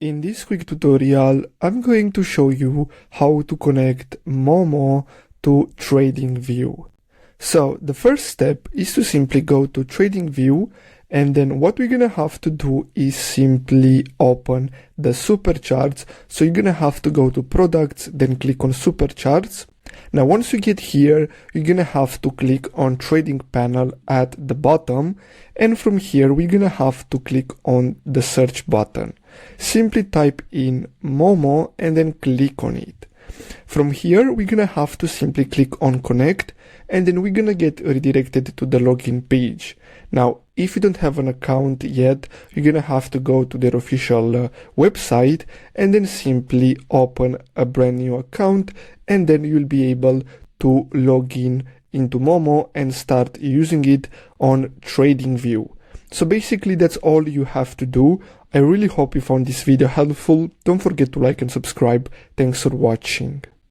In this quick tutorial, I'm going to show you how to connect Moomoo to TradingView. So the first step is to simply go to TradingView, and then what we're gonna have to do is simply open the supercharts. So you're gonna have to go to products, then click on supercharts. Now once you get here, you're gonna have to click on trading panel at the bottom, and from here we're gonna have to click on the search button. Simply type in Moomoo and then click on it. From here we're gonna have to simply click on connect, and then we're gonna get redirected to the login page. Now if you don't have an account yet, you're gonna have to go to their official website and then simply open a brand new account, and then you'll be able to log in into Moomoo and start using it on TradingView. So basically that's all you have to do. I really hope you found this video helpful. Don't forget to like and subscribe. Thanks for watching.